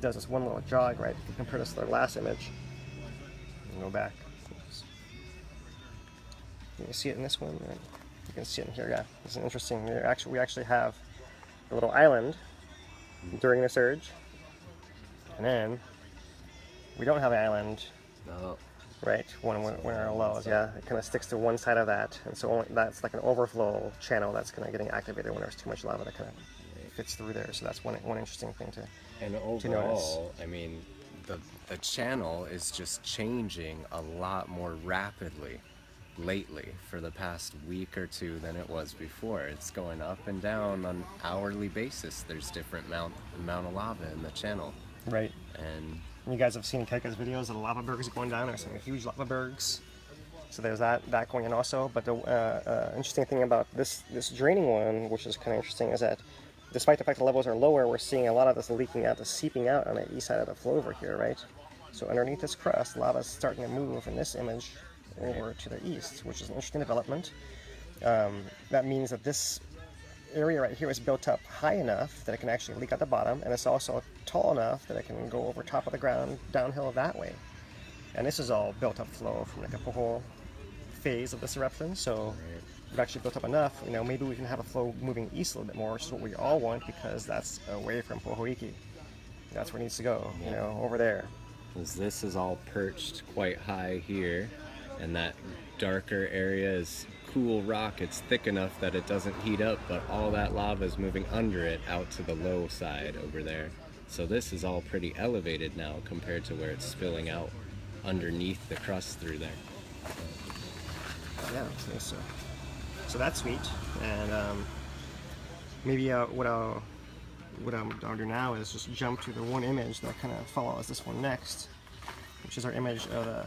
does this one little jog, right? If you compare this to the last image, and go back. You can see it in this one, and you can see it in here. Yeah, it's interesting. We actually have a little island during the surge, and then we don't have an island right? When our lows, yeah, it kind of sticks to one side of that, and so only, that's like an overflow channel that's kind of getting activated when there's too much lava that kind of fits through there. So that's one interesting thing to And notice. overall, I mean, the channel is just changing a lot more rapidly lately for the past week or two than it was before. It's going up and down on an hourly basis. There's different amount of lava in the channel. Right. And you guys have seen Ikaika's videos of the lava bergs going down. There's some huge lava bergs. So there's that going in also. But the interesting thing about this draining one, which is kind of interesting, is that despite the fact the levels are lower, we're seeing a lot of this leaking out, this seeping out on the east side of the flow over here, right? So underneath this crust, lava is starting to move in this image over to the east, which is an interesting development. That means that this area right here is built up high enough that it can actually leak out the bottom, and it's also tall enough that it can go over top of the ground downhill that way. And this is all built up flow from like a whole phase of this eruption, so we've actually built up enough, you know, maybe we can have a flow moving east a little bit more, which is what we all want, because that's away from Pohoiki. That's where it needs to go, you know, over there. because this is all perched quite high here, and that darker area is cool rock. It's thick enough that it doesn't heat up, but all that lava is moving under it out to the low side over there. So this is all pretty elevated now compared to where it's spilling out underneath the crust through there. Yeah, so that's sweet. And maybe what I'll do now is just jump to the one image that kind of follows this one next, which is our image of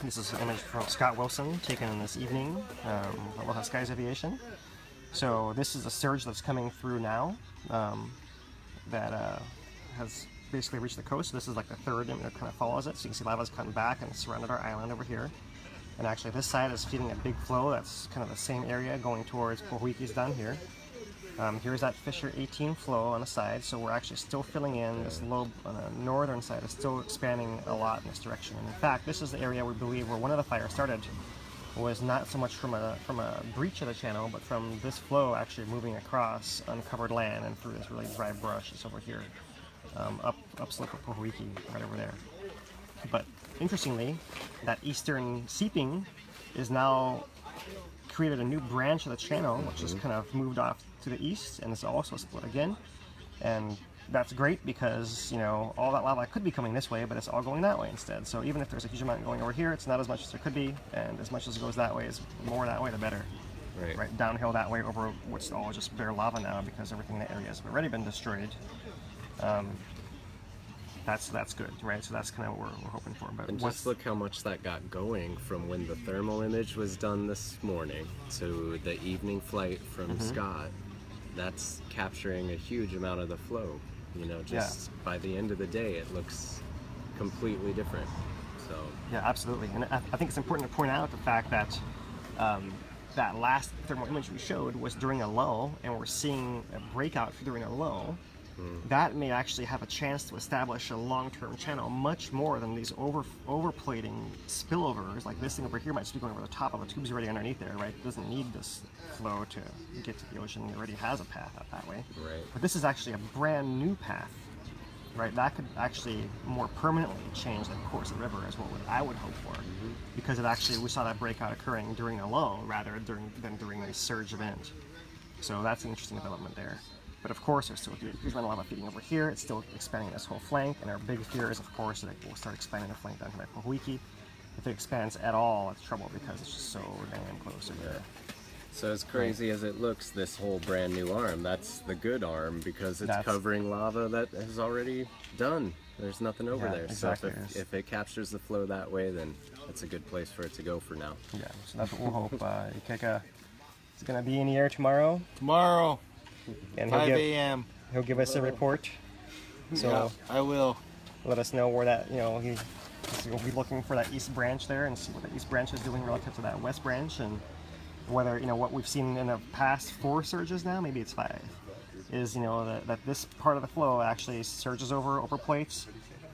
this is an image from Scott Wilson taken this evening, Aloha Skies Aviation. So this is a surge that's coming through now that has basically reached the coast. So this is like the third image that kind of follows it. So you can see lava's come back and surrounded our island over here. And actually this side is feeding a big flow that's kind of the same area going towards Pohoiki's down here. Here's that fissure 18 flow on the side, so we're actually still filling in. This lobe on the northern side is still expanding a lot in this direction. And in fact, this is the area we believe where one of the fires started, was not so much from a breach of the channel, but from this flow actually moving across uncovered land and through this really dry brush that's over here, upslope of Pohoiki, right over there. But interestingly, that eastern seeping is now created a new branch of the channel, which is kind of moved off to the east, and it's also split again. And that's great because, you know, all that lava could be coming this way, but it's all going that way instead. So even if there's a huge amount going over here, it's not as much as there could be, and as much as it goes that way, is more that way the better. Right downhill that way over what's all just bare lava now, because everything in the area has already been destroyed. That's good, right? So that's kind of what we're hoping for. But And just look how much that got going from when the thermal image was done this morning to the evening flight from Scott. That's capturing a huge amount of the flow. You know, just by the end of the day, it looks completely different. So yeah, absolutely. And I think it's important to point out the fact that that last thermal image we showed was during a lull, and we're seeing a breakout during a lull. That may actually have a chance to establish a long-term channel much more than these overplating spillovers. Like this thing over here might just be going over the top of the tubes already underneath there, right? It doesn't need this flow to get to the ocean. It already has a path out that way. Right. But this is actually a brand new path, right? That could actually more permanently change the course of the river, is what I would hope for, because we saw that breakout occurring during a lull rather than during a surge event. So that's an interesting development there. But of course, there's still a huge amount of lava feeding over here. It's still expanding this whole flank, and our big fear is, of course, that it will start expanding the flank down to Pohoiki. If it expands at all, it's trouble, because it's just so damn close over there. So as crazy as it looks, this whole brand new arm, that's the good arm, because it's covering lava that is already done. There's nothing over there. Exactly. So if it captures the flow that way, then that's a good place for it to go for now. Yeah, so that's what we'll hope. Ikaika is going to be in the air tomorrow. And 5 a.m. He'll give us a report. So yeah, I will. Let us know where that, you know, he'll be looking for that east branch there and see what the east branch is doing relative to that west branch, and whether, you know, what we've seen in the past 4 surges now, maybe it's 5, is, you know, that this part of the flow actually surges over plates,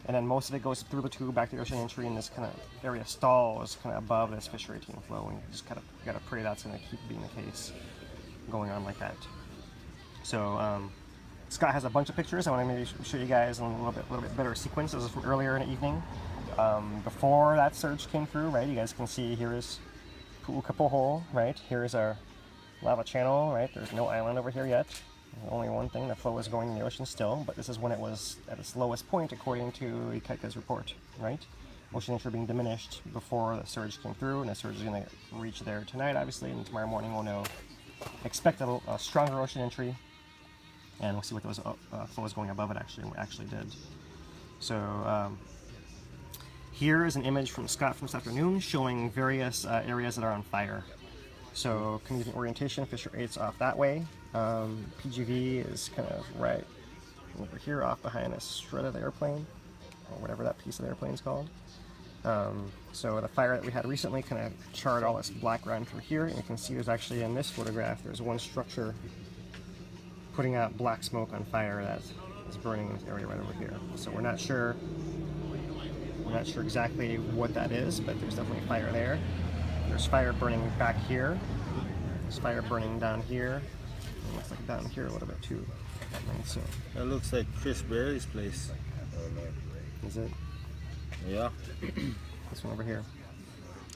and then most of it goes through the tube back to the ocean entry, and this kind of area stalls kind of above this fissure 18 flow, and you just kind of got to pray that's going to keep being the case, going on like that. So Scott has a bunch of pictures. I want to maybe show you guys in a little bit better sequence. This is from earlier in the evening. before that surge came through, right? You guys can see here is Pohoiki, right? Here is our lava channel, right? There's no island over here yet. Only one thing, the flow is going in the ocean still, but this is when it was at its lowest point according to Ikaika's report, right? Ocean entry being diminished before the surge came through, and the surge is going to reach there tonight, obviously, and tomorrow morning we'll know. Expect a stronger ocean entry, and we'll see what those flows going above it actually did. So here is an image from Scott from this afternoon showing various areas that are on fire. So commuting orientation, fissure 8's off that way. PGV is kind of right over here off behind a shred of the airplane, or whatever that piece of the airplane is called. So the fire that we had recently kind of charred all this black ground through here, and you can see there's actually in this photograph, there's one structure putting out black smoke on fire that is burning in this area right over here. So we're not sure exactly what that is, but there's definitely fire there. There's fire burning back here. There's fire burning down here. It looks like down here a little bit too. And so That looks like Chris Berry's place. is it Yeah. this one over here?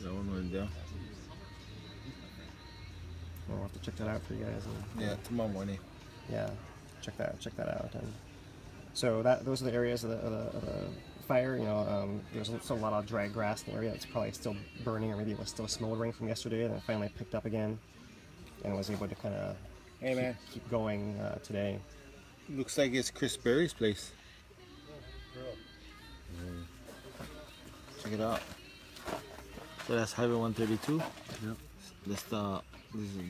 That one went down. We'll have to check that out for you guys. And, Yeah, tomorrow morning. yeah, check that out. And so those are the areas of the fire. You know, there's still a lot of dry grass in the area. It's probably still burning, or maybe it was still smoldering from yesterday, and it finally picked up again, and was able to kind of keep going today. Looks like it's Chris Berry's place. Check it out. So that's Highway 132. Yep. This is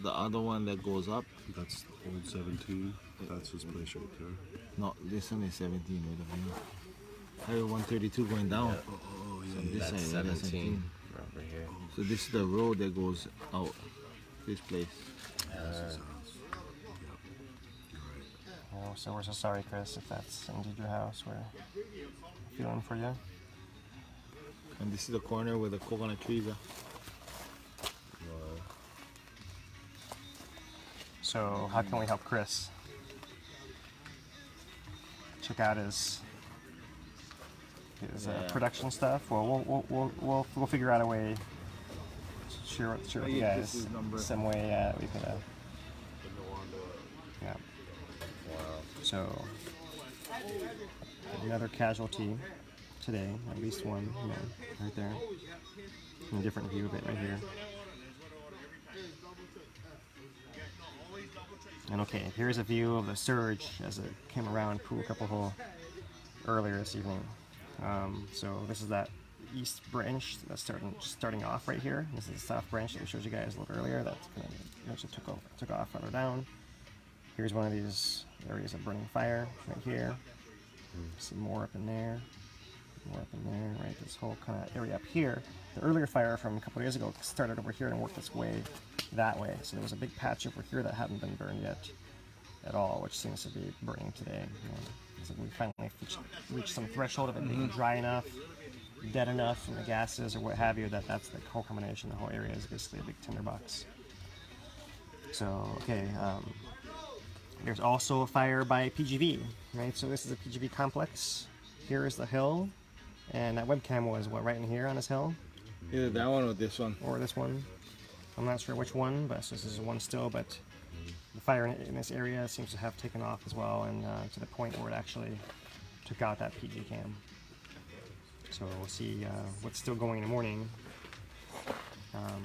the other one that goes up. That's old 17. That's his place right there. No, this one is 17 right over here. Highway 132 going down. Oh, So yeah. this That's side, that's 17 over here. So this is the road that goes out. This place. That's his house. Yep. You're right. Oh, so we're so sorry, Chris, if that's indeed your house. We're feeling for you. And this is the corner where the coconut trees are. So how can we help Chris? Check out his production stuff. Well, we'll figure out a way to share with you get guys Chris's number. some way we could. Yeah. So another casualty today, at least one, right there. And a different view of it right here. And okay, here's a view of the surge as it came around Pohoiki earlier this evening. So this is that east branch that's starting off right here. This is the south branch that we showed you guys a little earlier. That kind of eventually took off farther down. Here's one of these areas of burning fire right here. Some more up in there. More up in there, right? This whole kind of area up here. The earlier fire from a couple of days ago started over here and worked its way that way. So there was a big patch over here that hadn't been burned yet at all, which seems to be burning today. So we finally reached some threshold of it being dry enough, dead enough from the gases or what have you, that's the whole combination. The whole area is basically a big tinderbox. So, okay, there's also a fire by PGV, right? So this is a PGV complex. Here is the hill, and that webcam was right in here on this hill? Either that one or this one. Or this one. I'm not sure which one, but this is one still, but the fire in this area seems to have taken off as well, and to the point where it actually took out that PG cam. So we'll see what's still going in the morning. Kind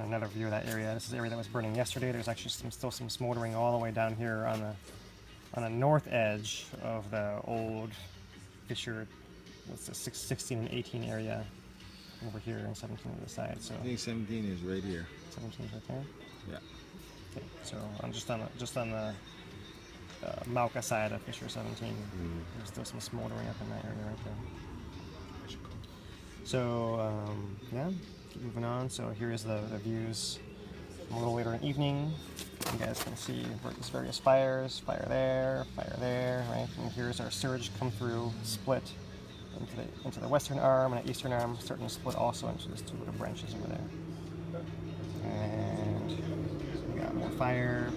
of another view of that area. This is the area that was burning yesterday. There's actually still some smoldering all the way down here on the north edge of the old fissure. What's the 16 and 18 area over here, and 17 to the side. So I think 17 is right here. 17 is right there. Yeah. Okay, so I'm just on the Mauka side of fissure 17. There's still some smoldering up in that area right there. So yeah, keep moving on. So here's the views a little later in the evening. You guys can see there's various fires, fire there, right? And here's our surge come through, split into the western arm and the eastern arm, starting to split also into these two little branches over there. And we got more fire.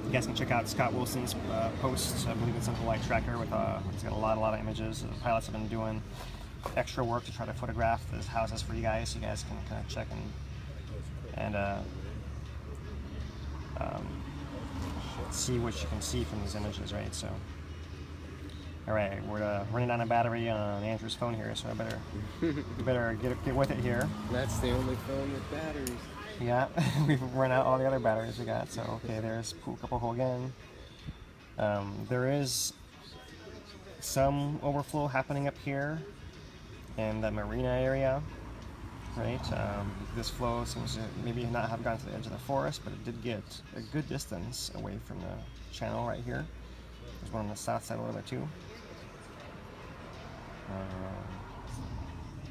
You guys can check out Scott Wilson's post. I believe it's on the Light Tracker with it's got a lot of images that the pilots have been doing extra work to try to photograph these houses for you guys, so you guys can kind of check and see what you can see from these images, right? So, all right, we're running out of battery on Andrew's phone here, so I better get with it here. That's the only phone with batteries. Yeah, we've run out all the other batteries we got. So okay, there's Pukapoho again. There is some overflow happening up here in the marina area, right? This flow seems to maybe not have gone to the edge of the forest, but it did get a good distance away from the channel right here. There's one on the south side a little bit too.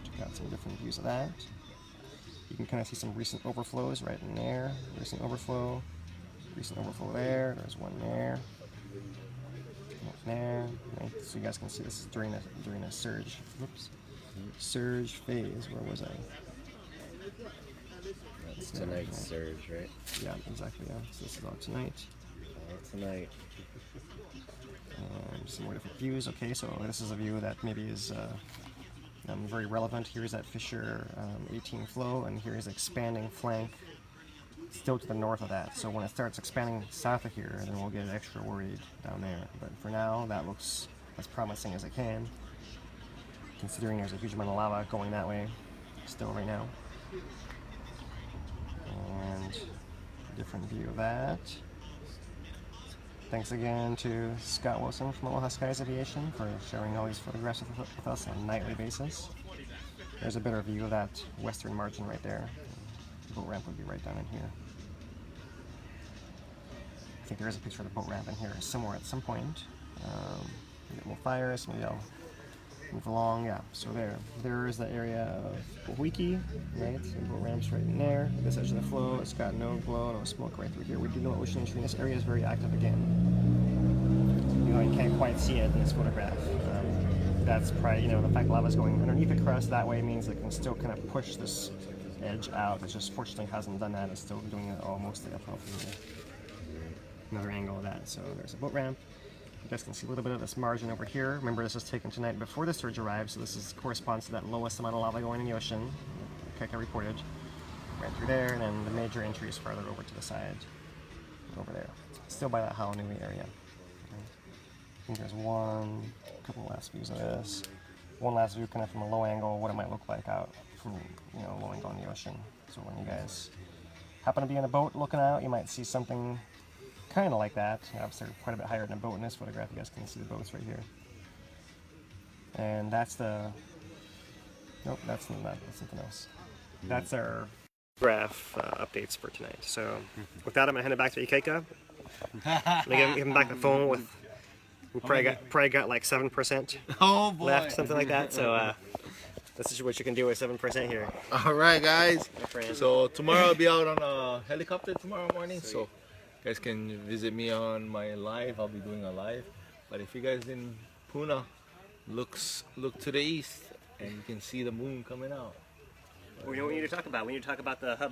Check out some different views of that. You can kind of see some recent overflows right in there. Recent overflow there. There's one there. One there. Right? So you guys can see this is during a surge. Whoops. Surge phase. Where was I? That's tonight's surge, right? Yeah, exactly. Yeah. So this is all tonight. All tonight. Some more different views. Okay, so this is a view that maybe is very relevant. Here's that fissure 18 flow, and here's expanding flank still to the north of that. So when it starts expanding south of here, then we'll get extra worried down there. But for now, that looks as promising as it can, considering there's a huge amount of lava going that way still right now. And a different view of that. Thanks again to Scott Wilson from Aloha Skies Aviation for sharing all these photographs with us on a nightly basis. There's a better view of that western margin right there. The boat ramp would be right down in here. I think there is a picture of the boat ramp in here somewhere at some point. Get more fires, maybe I'll move along. Yeah, so there is the area of Pohoiki, right? So boat ramps right in there. This edge of the flow, it's got no glow, no smoke right through here. We do know ocean entry. This area is very active again. You know, you can't quite see it in this photograph. That's probably, the fact lava is going underneath the crust that way means it can still kind of push this edge out. It just fortunately hasn't done that. It's still doing it all mostly uphill from here. Another angle of that. So there's a boat ramp. You guys can see a little bit of this margin over here. Remember, this was taken tonight before the surge arrived, so this corresponds to that lowest amount of lava going in the ocean. Ikaika reported. Right through there, and then the major entry is farther over to the side. Over there. Still by that Haunui area. I think there's a couple last views of this. One last view kind of from a low angle, what it might look like out from, low angle in the ocean. So when you guys happen to be in a boat looking out, you might see something kind of like that. Obviously, quite a bit higher than a boat in this photograph. You guys can see the boats right here. And that's the... Nope, that's something else. That's our graph updates for tonight. So with that, I'm going to hand it back to Ikaika. I'm going to give him back the phone with... We probably got like 7% left, something like that. So this is what you can do with 7% here. All right, guys. So tomorrow I'll be out on a helicopter tomorrow morning. So you guys can visit me on my live. I'll be doing a live. But if you guys in Puna, look to the east and you can see the moon coming out. We know what we need to talk about. We need to talk about the hub.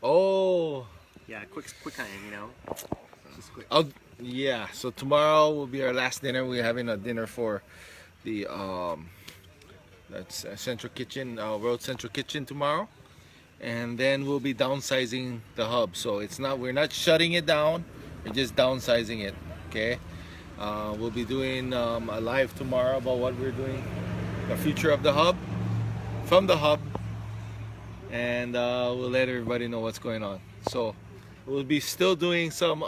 Oh. Yeah, quick time, Just quick. Yeah, so tomorrow will be our last dinner. We're having a dinner for the that's Central Kitchen, World Central Kitchen tomorrow, and then we'll be downsizing the hub. So we're not shutting it down, we're just downsizing it. Okay, we'll be doing a live tomorrow about what we're doing, the future of the hub, from the hub, and we'll let everybody know what's going on. So we'll be still doing some.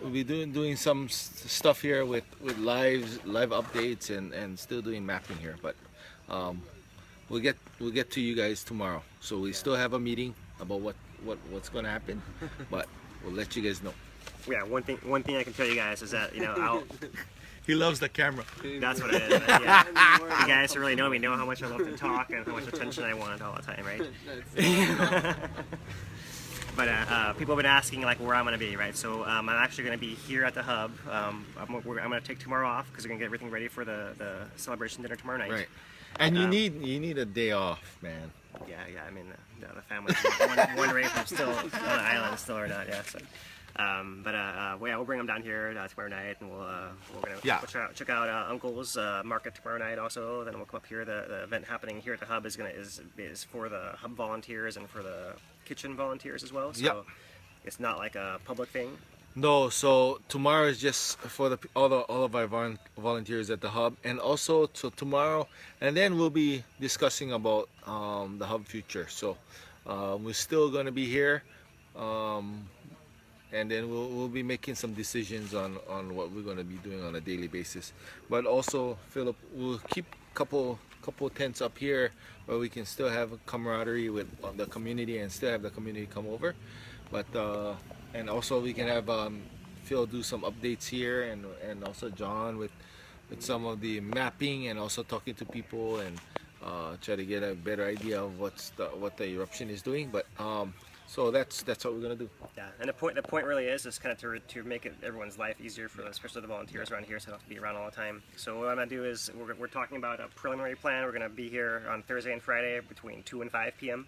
We'll be doing some stuff here with live updates and still doing mapping here, but we'll get to you guys tomorrow. So we still have a meeting about what's going to happen, but we'll let you guys know. Yeah, one thing I can tell you guys is that he loves the camera. That's what it is. But yeah, you guys who really know me know how much I love to talk and how much attention I want all the time, right? But people have been asking where I'm going to be, right? So I'm actually going to be here at the hub. I'm going to take tomorrow off because we're going to get everything ready for the celebration dinner tomorrow night. Right. And you need a day off, man. Yeah. I mean, the family's wondering if I'm still on the island, still or not. Yeah. So Yeah, we'll bring them down here tomorrow night, and we'll check out Uncle's market tomorrow night also. Then we'll come up here. The event happening here at the hub is for the hub volunteers and for the kitchen volunteers as well. So it's not like a public thing. No, so tomorrow is just for all of our volunteers at the hub, and also tomorrow, and then we'll be discussing about the hub future. So we're still going to be here, and then we'll be making some decisions on what we're going to be doing on a daily basis. But also, Philip, we'll keep couple tents up here where we can still have a camaraderie with the community and still have the community come over. But and also we can have Phil do some updates here, and also John with some of the mapping and also talking to people and try to get a better idea of what the eruption is doing. But so that's what we're gonna do. Yeah, and the point really is kind of to make everyone's life easier for especially the volunteers around here, so they don't have to be around all the time. So what I'm gonna do is we're talking about a preliminary plan. We're gonna be here on Thursday and Friday between 2 and 5 p.m.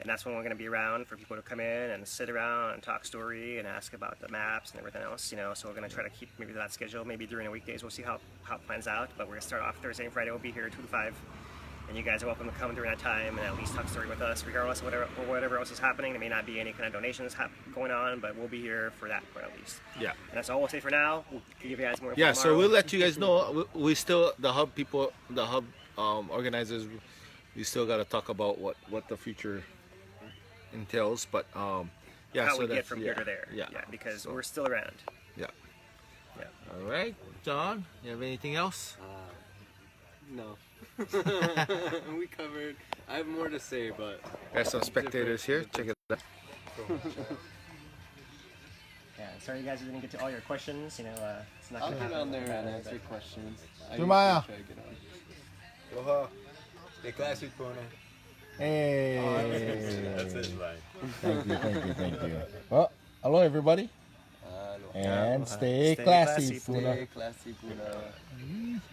And that's when we're going to be around for people to come in and sit around and talk story and ask about the maps and everything else, you know. So we're going to try to keep maybe that schedule. Maybe during the weekdays we'll see how it plans out. But we're going to start off Thursday and Friday. We'll be here 2 to 5. And you guys are welcome to come during that time and at least talk story with us, regardless of whatever else is happening. There may not be any kind of donations going on, but we'll be here for that point at least. Yeah. And that's all we'll say for now. We'll give you guys more info Yeah, tomorrow. so we'll let you guys know. We still, the hub people, the hub organizers, we still got to talk about what the future entails, but yeah, how so we get from here to there. Yeah, because we're still around. Yeah. All right, John, you have anything else? No. We covered. I have more to say, but There's some spectators here. Check it out. Yeah, sorry you guys didn't get to all your questions. You know, it's not I'll gonna get happen. on there and answer questions. Jumaya. Aloha. Stay classy, Puna. Hey. That's his line. Thank you. Well, hello everybody. And stay classy, Puna. Stay classy, Puna.